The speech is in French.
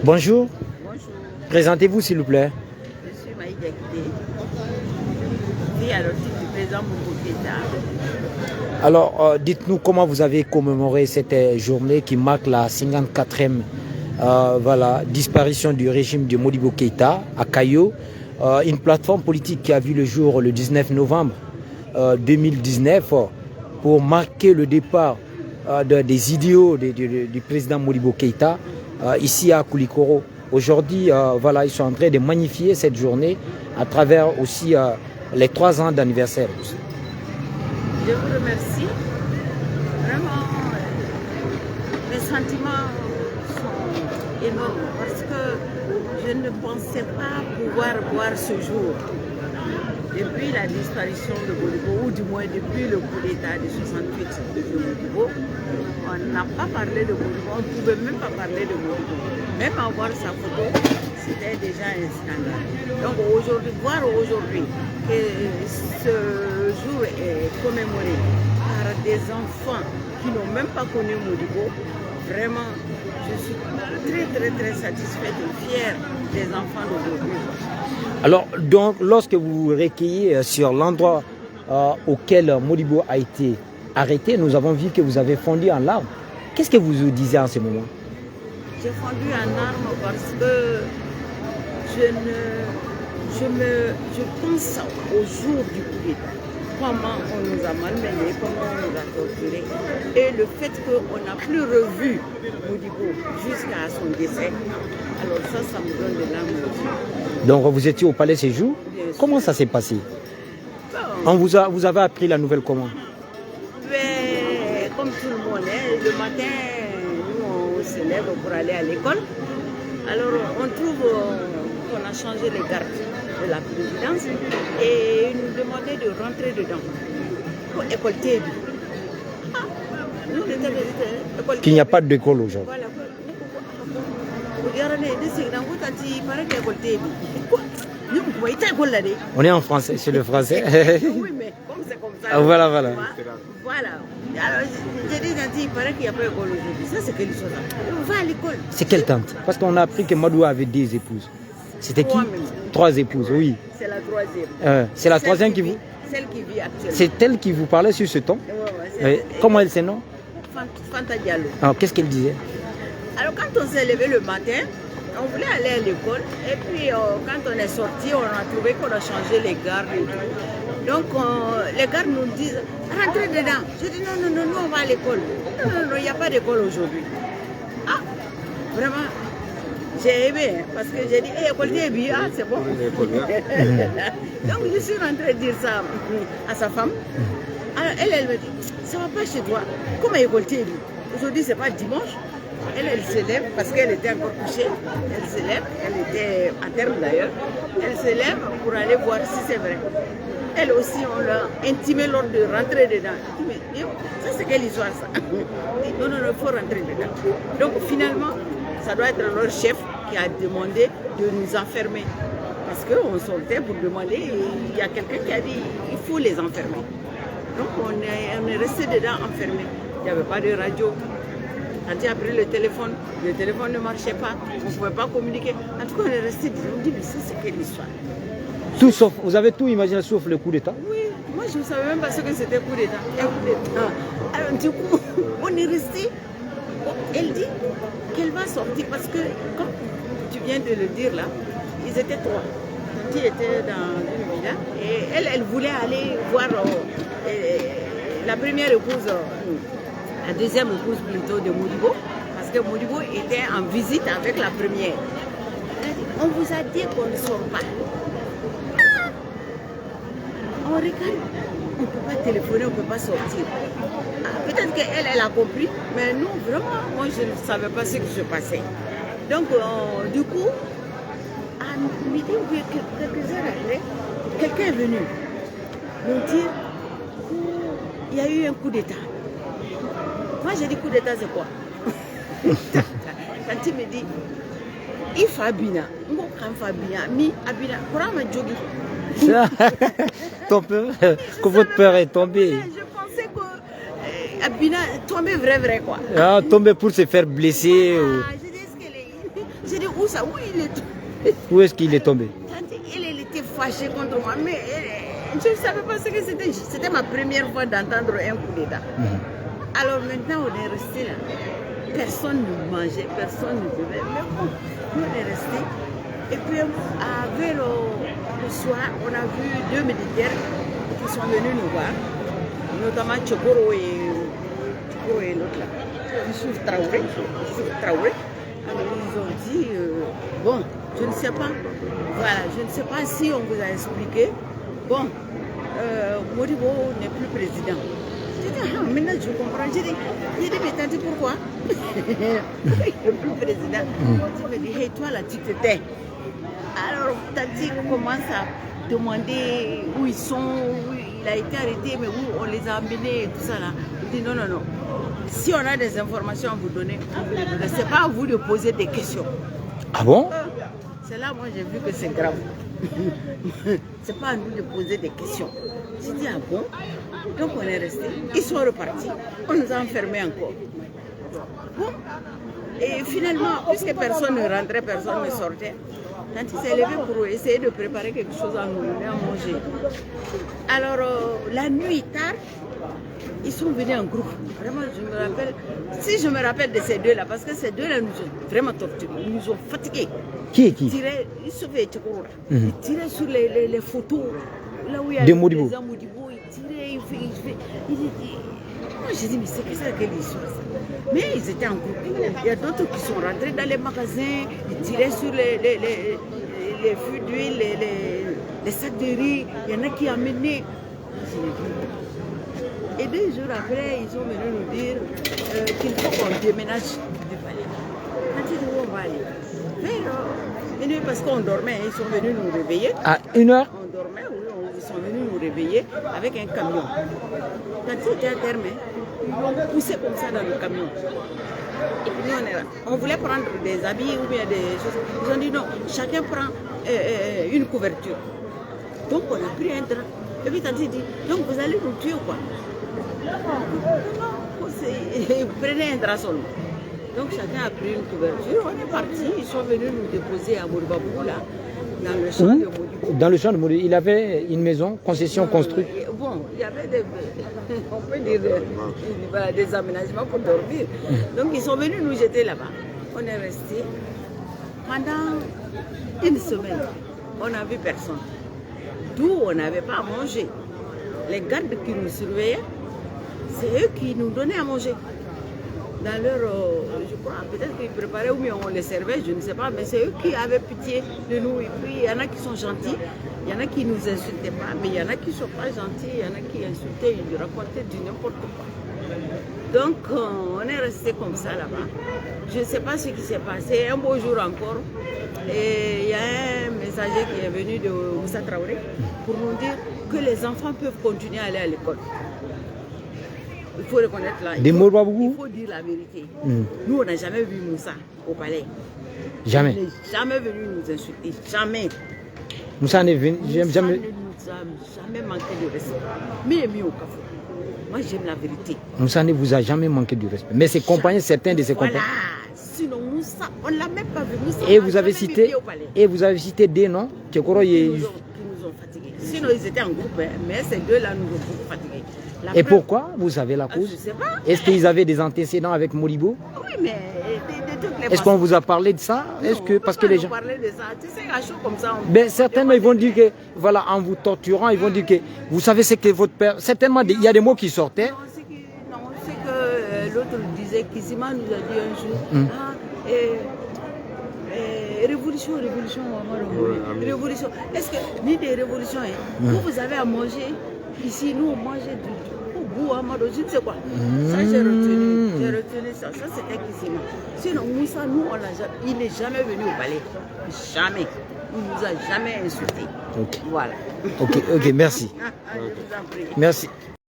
Bonjour, Bonjour, présentez-vous s'il vous plaît. je suis Maïda Kité, fille adoptive du président Moukou Keïta. Alors, dites-nous comment vous avez commémoré cette journée qui marque la 54e disparition du régime de Modibo Keïta à Cayo, une plateforme politique qui a vu le jour le 19 novembre 2019 pour marquer le départ des idéaux du président Modibo Keïta ici à Koulikoro. Aujourd'hui, ils sont en train de magnifier cette journée à travers aussi les 3 ans d'anniversaire. Je vous remercie. Vraiment, mes sentiments sont énormes parce que je ne pensais pas pouvoir voir ce jour. Depuis la disparition de Modibo, ou du moins depuis le coup d'État de 68 de Modibo, on n'a pas parlé de Modibo, on ne pouvait même pas parler de Modibo. Même avoir sa photo, c'était déjà un scandale. Donc voir aujourd'hui que ce jour est commémoré par des enfants qui n'ont même pas connu Modibo, vraiment, je suis très satisfaite et fière des enfants d'aujourd'hui. Alors, donc, lorsque vous recueillez sur l'endroit auquel Modibo a été arrêté, nous avons vu que vous avez fondu en larmes. Qu'est-ce que vous disiez en ce moment? J'ai fondu en larmes parce que je pense au jour du coup d'État. Comment on nous a malmenés, comment on nous a torturés. Et le fait qu'on n'a plus revu Modibo jusqu'à son décès, alors ça me donne des larmes aux yeux. Donc vous étiez au palais ces jours. Comment ça s'est passé? Bon. Vous avez appris la nouvelle comment? Mais, comme tout le monde, le matin, nous on se lève pour aller à l'école. Alors on trouve qu'on a changé les gardes de la présidence et ils nous demandaient de rentrer dedans pour école TB. Qu'il n'y a pas d'école aujourd'hui. Voilà. On est en français, c'est le français. Oui, mais comme c'est comme ça. Voilà. Voilà. Alors, j'ai dit, il paraît qu'il n'y a pas d'école aujourd'hui. Ça, c'est quelque chose. On va à l'école. C'est quelle tante? Parce qu'on a appris que Madou avait 2 épouses. C'était qui? 3 épouses, oui. C'est la 3e. C'est la 3e qui vous... Celle qui vit actuellement. C'est elle qui vous parlait sur ce ton? Comment elle s'est nom? Fanta Diallo. Alors, qu'est-ce qu'elle disait? Alors, quand on s'est levé le matin, on voulait aller à l'école. Et puis, quand on est sorti, on a trouvé qu'on a changé les gardes et tout. Donc, les gardes nous disent, rentrez dedans. Je dis, non, nous, on va à l'école. Non, il n'y a pas d'école aujourd'hui. Ah, vraiment, j'ai aimé, parce que j'ai dit, école TB, c'est bon. Donc, je suis rentrée dire ça à sa femme. Alors, elle me dit, ça ne va pas chez toi. Comment école TB? Aujourd'hui, ce n'est pas dimanche. Elle se lève parce qu'elle était encore couchée. Elle se lève, elle était à terme d'ailleurs. Elle se lève pour aller voir si c'est vrai. Elle aussi, on l'a intimé lors de rentrer dedans. Mais ça c'est quelle histoire ça? Non, il faut rentrer dedans. Donc finalement, ça doit être leur chef qui a demandé de nous enfermer. Parce qu'on sortait pour demander, et il y a quelqu'un qui a dit il faut les enfermer. Donc on est resté dedans enfermé. Il n'y avait pas de radio. Quand il a pris le téléphone ne marchait pas, on ne pouvait pas communiquer. En tout cas, on est resté dedans. On dit mais ça c'est quelle histoire? Tout sauf, vous avez tout imaginé sauf le coup d'État? Oui, moi je ne savais même pas ce que c'était coup d'État. Alors du coup, on est resté. Elle dit qu'elle va sortir parce que, comme tu viens de le dire là, ils étaient 3. Qui était dans une villa et elle voulait aller voir la première épouse, la deuxième épouse plutôt de Modibo, parce que Modibo était en visite avec la première. Elle a dit, on vous a dit qu'on ne sort pas. On regarde, on ne peut pas téléphoner, on ne peut pas sortir. Peut-être qu'elle a compris, mais nous, vraiment, moi, je ne savais pas ce qui se passait. Donc, du coup, à midi ou quelques heures après, quelqu'un est venu nous dire qu'il y a eu un coup d'État. Moi, j'ai dit coup d'État, c'est quoi? Quand il me dit, il fait Abina, Ton peur, que votre peur est tombé. Je pensais que Abina tombait vrai quoi. Tombé pour se faire blesser. Je dis, est-ce qu'elle est... J'ai dit, où ça? Où il est tombé? Où est-ce qu'il est tombé? Il était fâché contre moi, mais je ne savais pas ce que c'était. C'était ma première fois d'entendre un coup d'État. Alors maintenant, on est resté là. Personne ne mangeait, personne ne buvait. Mais bon, nous, on est resté. Et puis, vers le soir, on a vu 2 militaires qui sont venus nous voir, notamment Chokoro et l'autre là, Youssouf Traoré. Alors, ils ont dit, bon, je ne sais pas, voilà, je ne sais pas si on vous a expliqué, bon, Modibo n'est plus président. J'ai dit, ah, maintenant je comprends. J'ai dit, mais t'as dit pourquoi? Il n'est plus président. Il me dit, hey, toi là, tu te tais. Alors, Tati commence à demander où ils sont, où il a été arrêté, mais où on les a emmenés et tout ça là. Je dis non. Si on a des informations à vous donner, c'est pas à vous de poser des questions. Ah bon? C'est là, moi, j'ai vu que c'est grave. C'est pas à nous de poser des questions. J'ai dit, ah bon? Donc, on est resté. Ils sont repartis. On nous a enfermés encore. Bon. Et finalement, puisque personne ne rentrait, personne ne sortait, quand il s'est levé pour essayer de préparer quelque chose à nous donner à manger. Alors, la nuit tard, ils sont venus en groupe. Vraiment, je me rappelle, si je me rappelle de ces deux-là, parce que ces deux-là nous ont vraiment torturés, ils nous ont fatigués. Qui? Ils tiraient sur les photos, là où il y a de Modibo. les Modibo, ils tiraient, moi j'ai dit, mais c'est que ça, quelle histoire ça? Mais ils étaient en groupe. Il y a d'autres qui sont rentrés dans les magasins, ils tiraient sur les fûts d'huile, les sacs de riz, il y en a qui amenaient. Et 2 jours après, ils sont venus nous dire qu'il faut qu'on déménage du palais. On a dit où on va aller. Mais parce qu'on dormait, ils sont venus nous réveiller. À 1 heure? On dormait, oui, ils sont venus nous réveiller avec un camion. Quand c'était à terme, ils l'ont poussé comme ça dans le camion. Et puis nous, on voulait prendre des habits ou bien des choses. Ils ont dit non, chacun prend une couverture. Donc on a pris un drap. Et puis Tati dit, donc vous allez nous tuer ou quoi? Non, prenez un drap seulement. Donc chacun a pris une couverture, on est parti, ils sont venus nous déposer à Mouribabou là, dans le champ de Modibo. Dans le champ de Modibo, il avait une maison, concession construite. Bon, il y avait on peut dire des aménagements pour dormir. Donc ils sont venus nous jeter là-bas. On est resté pendant 1 semaine, on n'a vu personne. D'où on n'avait pas à manger. Les gardes qui nous surveillaient, c'est eux qui nous donnaient à manger. Dans leur, je crois, peut-être qu'ils préparaient ou bien on les servait, je ne sais pas, mais c'est eux qui avaient pitié de nous. Et puis il y en a qui sont gentils, il y en a qui ne nous insultaient pas, mais il y en a qui ne sont pas gentils, il y en a qui insultaient, ils racontaient du n'importe quoi. Donc on est resté comme ça là-bas. Je ne sais pas ce qui s'est passé. Un beau jour encore, et il y a un messager qui est venu de Moussa Traoré pour nous dire que les enfants peuvent continuer à aller à l'école. Il faut reconnaître là. Il faut dire la vérité. Nous, on n'a jamais vu Moussa au palais. Jamais. Il n'est jamais venu nous insulter. Jamais. Moussa n'est venu. Moussa ne nous a jamais manqué de respect. Mais il est mis au café. Moi, j'aime la vérité. Moussa ne vous a jamais manqué de respect. Mais ses compagnons, certains de ses compagnons. Voilà. Sinon, Moussa, on ne l'a même pas vu. Moussa, et vous avez cité des noms qui nous ont fatigués. Sinon, ils étaient en groupe, hein, mais ces deux-là nous ont beaucoup fatigués. Et pourquoi? Vous savez la cause? Je ne sais pas. Est-ce qu'ils avaient des antécédents avec Modibo? Oui, mais de toutes les façons. Est-ce qu'on vous a parlé de ça? Est-ce que parce que les gens parler de ça, tu sais, à chaud comme ça. Ben, certainement, ils vont dire que, voilà, en vous torturant, ils vont dire que, vous savez ce que votre père... Certainement, il y a des mots qui sortaient. Non, c'est que l'autre disait, Kizima nous a dit un jour, révolution. Est-ce que, ni des révolutions, vous avez à manger, ici, nous, on mangeait du goût, je ne sais quoi. Ça, j'ai retenu ça. Ça, c'était Kizima. Sinon, Moussa, nous, il n'est jamais venu au palais. Jamais. Il ne nous a jamais insultés. Ok. Voilà. Ok, merci. Je vous en prie. Merci.